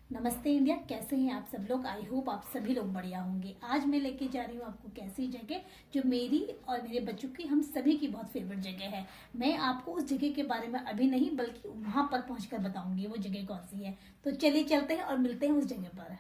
नमस्ते इंडिया, कैसे हैं आप सब लोग। आई होप आप सभी लोग बढ़िया होंगे। आज मैं लेके जा रही हूँ आपको कैसी जगह जो मेरी और मेरे बच्चों की, हम सभी की बहुत फेवरेट जगह है। मैं आपको उस जगह के बारे में अभी नहीं बल्कि वहां पर पहुंचकर बताऊंगी वो जगह कौन सी है। तो चलिए चलते हैं और मिलते हैं उस जगह पर।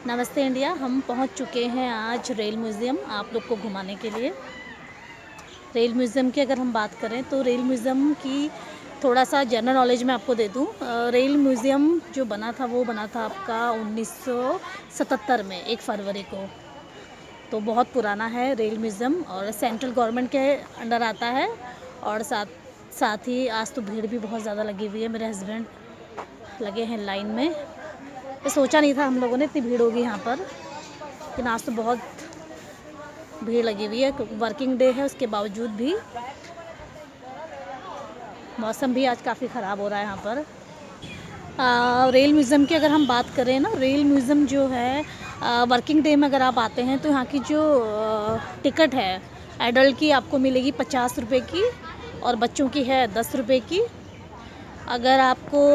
नमस्ते इंडिया, हम पहुंच चुके हैं आज रेल म्यूज़ियम आप लोग को घुमाने के लिए। रेल म्यूज़ियम की अगर हम बात करें तो रेल म्यूज़ियम की थोड़ा सा जनरल नॉलेज मैं आपको दे दूं। रेल म्यूज़ियम जो बना था वो बना था आपका 1977 में 1 फरवरी को। तो बहुत पुराना है रेल म्यूज़ियम और सेंट्रल गवर्नमेंट के अंडर आता है। और साथ ही आज तो भीड़ भी बहुत ज़्यादा लगी हुई है। मेरे हस्बैंड लगे हैं लाइन में। तो सोचा नहीं था हम लोगों ने इतनी भीड़ होगी यहाँ पर, लेकिन आज तो बहुत भीड़ लगी हुई है। वर्किंग डे है, उसके बावजूद भी मौसम भी आज काफ़ी ख़राब हो रहा है यहाँ पर। रेल म्यूज़ियम की अगर हम बात करें ना, रेल म्यूज़ियम जो है वर्किंग डे में अगर आप आते हैं तो यहाँ की जो टिकट है एडल्ट की आपको मिलेगी 50 रुपये की और बच्चों की है 10 रुपये की। अगर आपको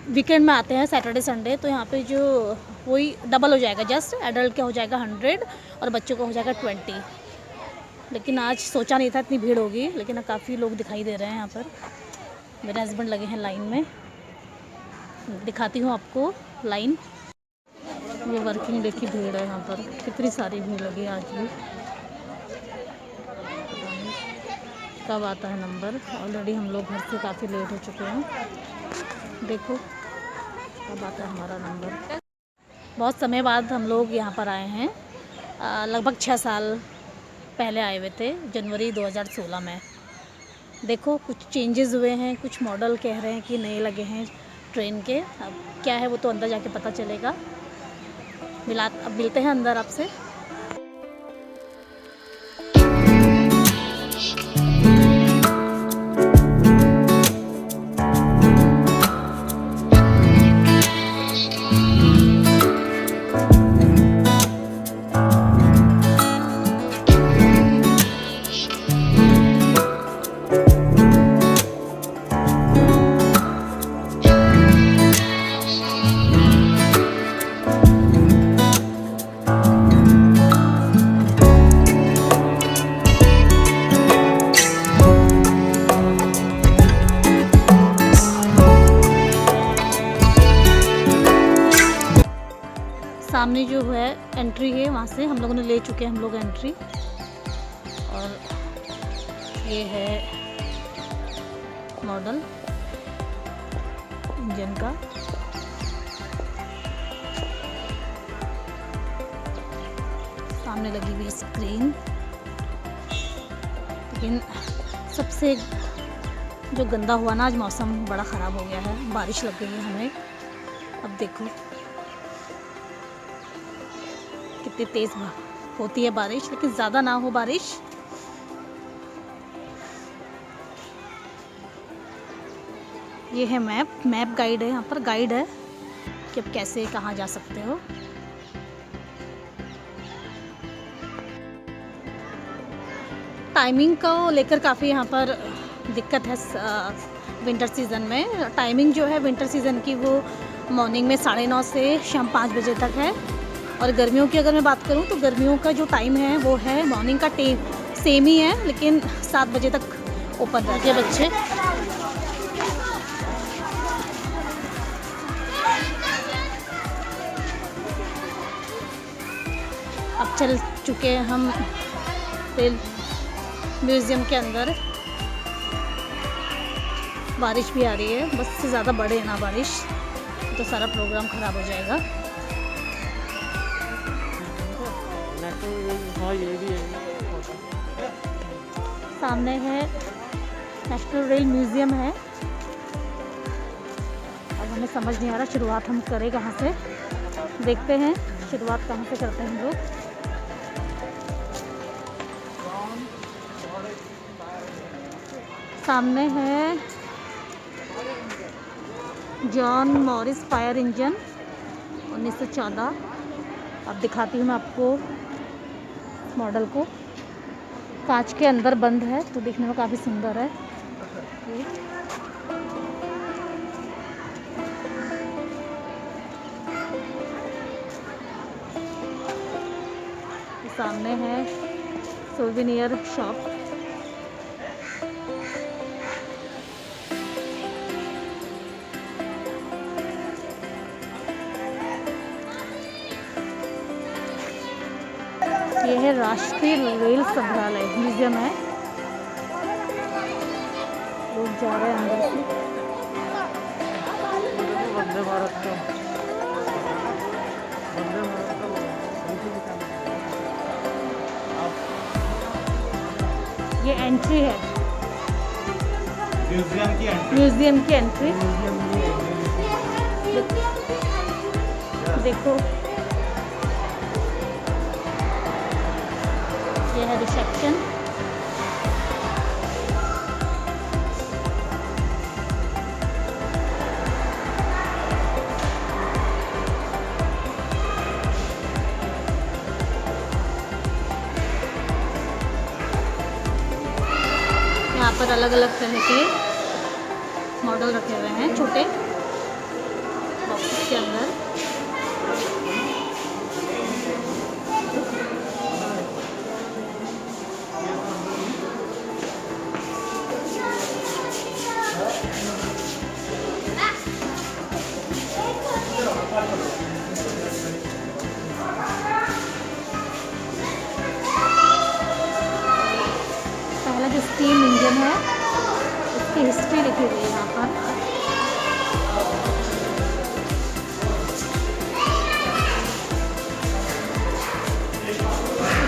वीकेंड में आते हैं सैटरडे संडे तो यहाँ पे जो वही डबल हो जाएगा, जस्ट एडल्ट का हो जाएगा 100 और बच्चों का हो जाएगा 20। लेकिन आज सोचा नहीं था इतनी भीड़ होगी, लेकिन काफ़ी लोग दिखाई दे रहे हैं यहाँ पर। मेरे हस्बैंड लगे हैं लाइन में, दिखाती हूँ आपको लाइन। ये वर्किंग डे की भीड़ है यहाँ पर, कितनी सारी भीड़ लगी आज भी। कब आता है नंबर, ऑलरेडी हम लोग घर से काफ़ी लेट हो चुके हैं। देखो कब आता है हमारा नंबर। बहुत समय बाद हम लोग यहाँ पर आए हैं। लगभग 6 साल पहले आए हुए थे, जनवरी 2016 में। देखो कुछ चेंजेस हुए हैं, कुछ मॉडल कह रहे हैं कि नए लगे हैं ट्रेन के। अब क्या है वो तो अंदर जाके पता चलेगा। अब मिलते हैं अंदर आपसे। सामने जो है एंट्री है, वहाँ से हम लोगों ने ले चुके हैं हम लोग एंट्री। और ये है मॉडल इंजन का। सामने लगी हुई स्क्रीन। लेकिन सबसे जो गंदा हुआ ना, आज मौसम बड़ा ख़राब हो गया है, बारिश लग गई है हमें। अब देखो कितनी तेज़ होती है बारिश, लेकिन ज़्यादा ना हो बारिश। ये है मैप गाइड है, यहाँ पर गाइड है कि अब कैसे कहाँ जा सकते हो। टाइमिंग को लेकर काफ़ी यहाँ पर दिक्कत है विंटर सीज़न में। टाइमिंग जो है विंटर सीज़न की वो मॉर्निंग में 9:30 से शाम 5 बजे तक है। और गर्मियों की अगर मैं बात करूँ तो गर्मियों का जो टाइम है वो है मॉर्निंग का सेम ही है, लेकिन 7 बजे तक ओपन रहते हैं बच्चे। अब चल चुके हैं हम रेल म्यूज़ियम के अंदर। बारिश भी आ रही है, बस से ज़्यादा बढ़े ना बारिश तो सारा प्रोग्राम ख़राब हो जाएगा। सामने है नेशनल रेल म्यूज़ियम है। अब हमें समझ नहीं आ रहा शुरुआत हम करें कहाँ से। देखते हैं शुरुआत कहाँ से करते हैं हम लोग। सामने है जॉन मॉरिस फायर इंजन 1914। अब दिखाती हूँ मैं आपको मॉडल को। कांच के अंदर बंद है तो देखने में काफ़ी सुंदर है। सामने है सोवेनियर शॉप। ये है राष्ट्रीय रेल संग्रहालय म्यूजियम है। लोग जा रहे हैं अंदर से। वंदे भारत का ये एंट्री है म्यूजियम की एंट्री। देखो ये है रिसेप्शन। यहाँ पर अलग अलग तरह के मॉडल रखे हुए हैं छोटे बॉक्स के अंदर। पहला जो स्टीम इंजन है उसकी हिस्ट्री लिखी हुई है यहाँ पर।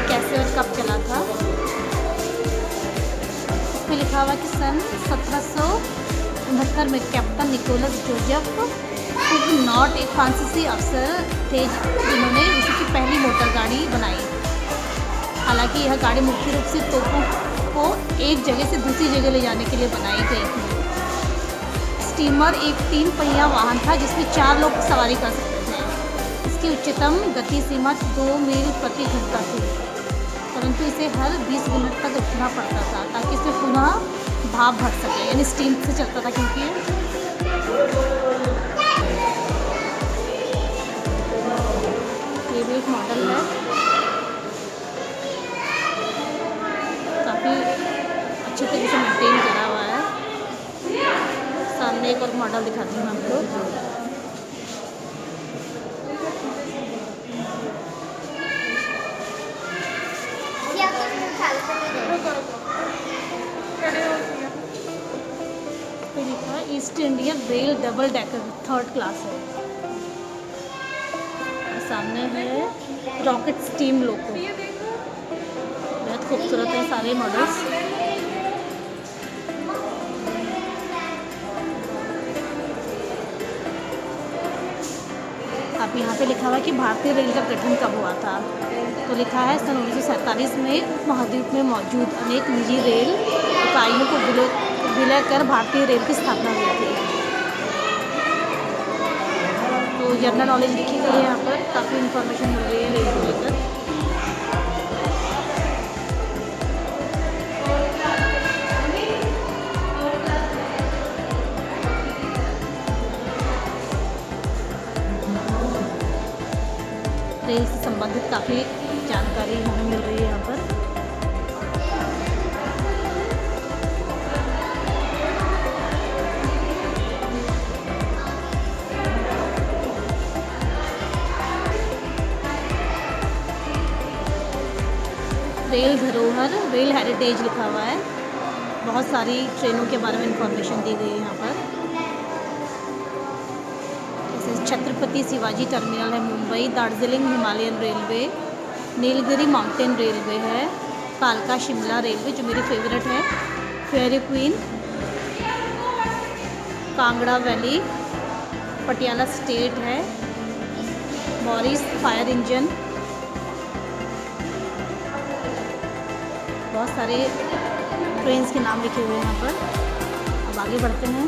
कैसे और कब चला था इसमें लिखा हुआ कि सन 1769 में कैप्टन निकोलस जोसेफ नॉट एक फ्रांसीसी अफसर थे जिन्होंने उसकी पहली मोटर गाड़ी बनाई। हालांकि यह गाड़ी मुख्य रूप से तोपों को एक जगह से दूसरी जगह ले जाने के लिए बनाई गई थी। स्टीमर एक 3 पहिया वाहन था जिसमें 4 लोग सवारी कर सकते थे। इसकी उच्चतम गति सीमा 2 मील प्रति घंटा थी, परंतु इसे हर 20 मिनट तक रुकना पड़ता था ताकि इसे पुनः भाप भर सके, यानी स्टीम से चलता था क्योंकि ये भी एक मॉडल है। काफ़ी अच्छे तरीके से मेंटेन करा हुआ है। सामने एक और मॉडल दिखाती हूँ आपको। लिखा है east Indian rail double decker 3rd class है। और सामने है रॉकेट स्टीम लोको, बहुत खूबसूरत है सारे मॉडल्स। अब यहाँ पे लिखा हुआ है कि भारतीय रेल का गठन कब हुआ था। तो लिखा है सन 1947 में उपमहाद्वीप में मौजूद अनेक निजी रेल इकाइयों को विलय कर भारतीय रेल की स्थापना हुई थी। तो जनरल नॉलेज लिखी गई है यहाँ पर, काफ़ी इंफॉर्मेशन मिल रही है रेल को लेकर। रेल से संबंधित काफ़ी जानकारी हमें मिल रही है यहाँ पर। रेल धरोहर, रेल हेरिटेज लिखा हुआ है। बहुत सारी ट्रेनों के बारे में इंफॉर्मेशन दी गई है यहाँ पर। जैसे छत्रपति शिवाजी टर्मिनल है Mumbai, Darjeeling Himalayan railway, Nilgiri mountain railway है, कालका शिमला रेलवे जो मेरी फेवरेट है, fairy queen, Kangra valley, Patiala state है, मॉरिस फायर इंजन। बहुत सारे ट्रेन्स के नाम लिखे हुए हैं यहाँ पर। अब आगे बढ़ते हैं।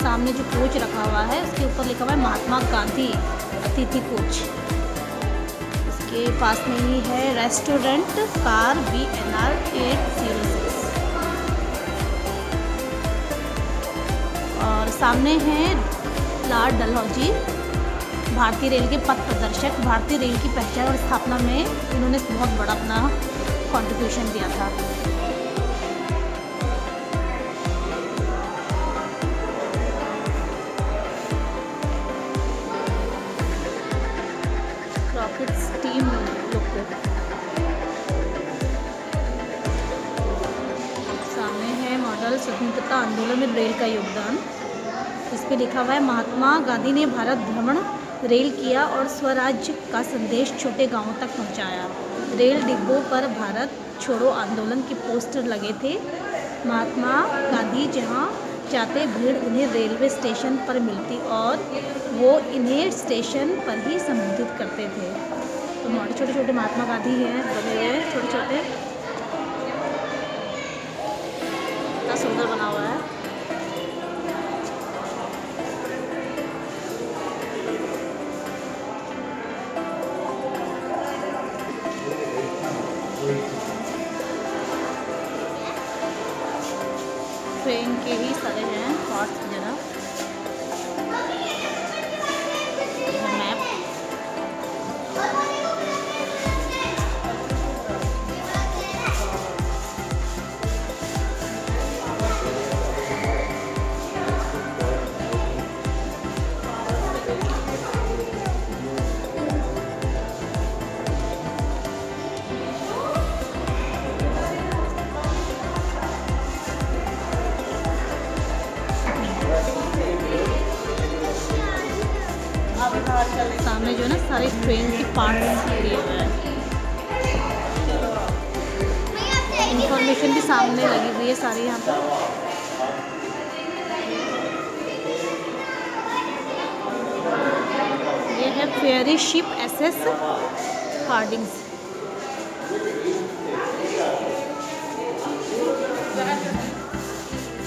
सामने जो कोच रखा हुआ है उसके ऊपर लिखा हुआ है महात्मा गांधी अतिथि कोच। इसके पास में ही है रेस्टोरेंट कार BNR 806। और सामने है लॉर्ड डलहौजी, भारतीय रेल के पथ प्रदर्शक। भारतीय रेल की पहचान और स्थापना में इन्होंने बहुत बड़ा अपना कंट्रीब्यूशन दिया था। रॉकेट स्टीम लोको। सामने है मॉडल स्वतंत्रता आंदोलन में रेल का योगदान। इस पे लिखा हुआ है महात्मा गांधी ने भारत भ्रमण रेल किया और स्वराज्य का संदेश छोटे गांवों तक पहुंचाया। रेल डिब्बों पर भारत छोड़ो आंदोलन के पोस्टर लगे थे। महात्मा गांधी जहां जाते भीड़ उन्हें रेलवे स्टेशन पर मिलती और वो इन्हें स्टेशन पर ही संबोधित करते थे। तो छोटे छोटे महात्मा गांधी हैं बने हुए हैं, छोटे छोटे, कितना सुंदर बना हुआ है। ट्रेन के ही सारे हैं पार्ट्स वगैरह। मैप, सामने जो है ना सारे ट्रेन के पार्ट्स दिए हुए हैं। इंफॉर्मेशन भी सामने लगी हुई है सारी यहाँ पर। ये है फेरी शिप SS हार्डिंग्स।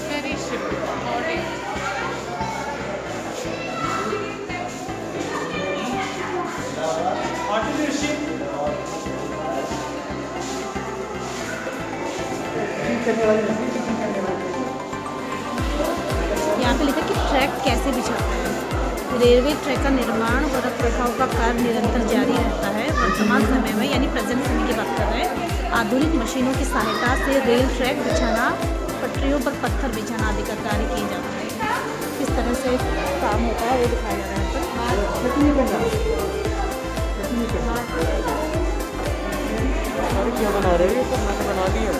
फेरी शिप हार्डिंग्स। यहाँ पे लिखा कि ट्रैक कैसे बिछाता है। रेलवे ट्रैक का निर्माण व रखरखाव का कार्य निरंतर जारी रहता है। वर्तमान समय में यानी प्रेजेंट समय की बात कर रहे हैं, आधुनिक मशीनों की सहायता से रेल ट्रैक बिछाना, पटरियों पर पत्थर बिछाना आदि का कार्य किया जाता है। किस तरह से काम होता है वो दिखाया जा रहा है यहाँ पर। अरे क्या बना रहे हो? ये सब मैंने बना दिया।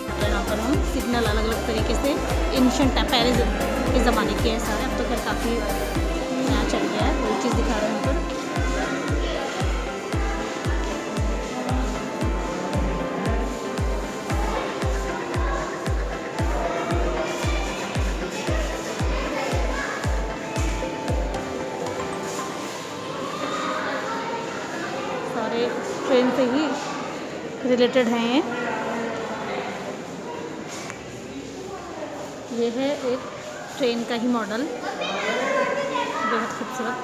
तो यहाँ पर हम सिग्नल अलग अलग तरीके से एंशिएंट पहले के ज़माने के हैं सारे, अब तो खैर काफ़ी नया चल गया है, वही चीज़ दिखा रहे हैं यहाँ पर। सारे ट्रेन से ही रिलेटेड हैं ये है एक ट्रेन का ही मॉडल, बेहद खूबसूरत।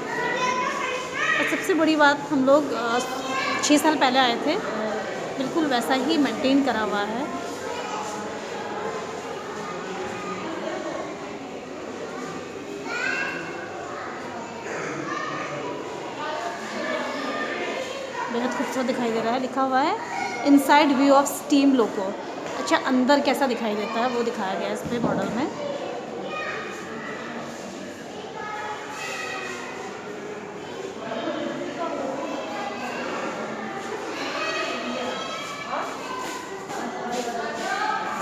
और सबसे बड़ी बात, हम लोग 6 साल पहले आए थे, बिल्कुल वैसा ही मेंटेन करा हुआ है। बेहद खूबसूरत दिखाई दे रहा है। लिखा हुआ है इनसाइड व्यू ऑफ स्टीम लोको। अच्छा, अंदर कैसा दिखाई देता है वो दिखाया गया है इस पे मॉडल में।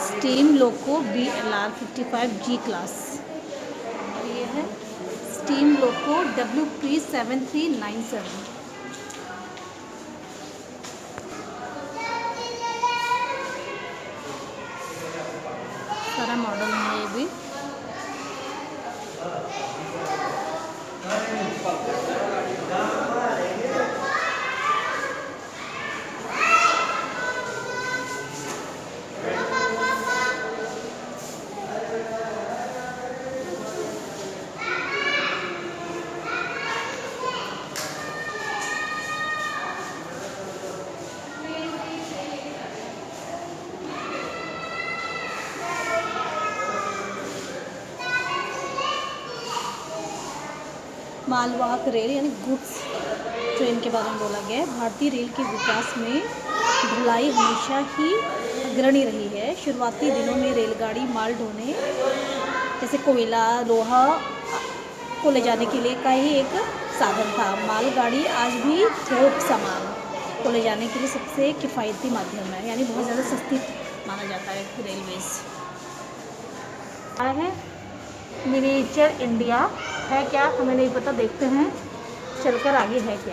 स्टीम लोको BLR 55G क्लास, और ये है स्टीम लोको WP 7397। सारा मॉडल है ये भी। मालवाहक रेल यानी गुड्स ट्रेन के बारे में बोला गया है। भारतीय रेल के विकास में ढुलाई हमेशा ही अग्रणी रही है। शुरुआती दिनों में रेलगाड़ी माल ढोने जैसे कोयला, लोहा को ले जाने के लिए का ही एक साधन था। मालगाड़ी आज भी थोक सामान को ले जाने के लिए सबसे किफ़ायती माध्यम है, यानी बहुत ज़्यादा सस्ती माना जाता है रेलवेज़। आया है मिनीएचर इंडिया, है क्या हमें नहीं पता, देखते हैं चलकर आगे है क्या।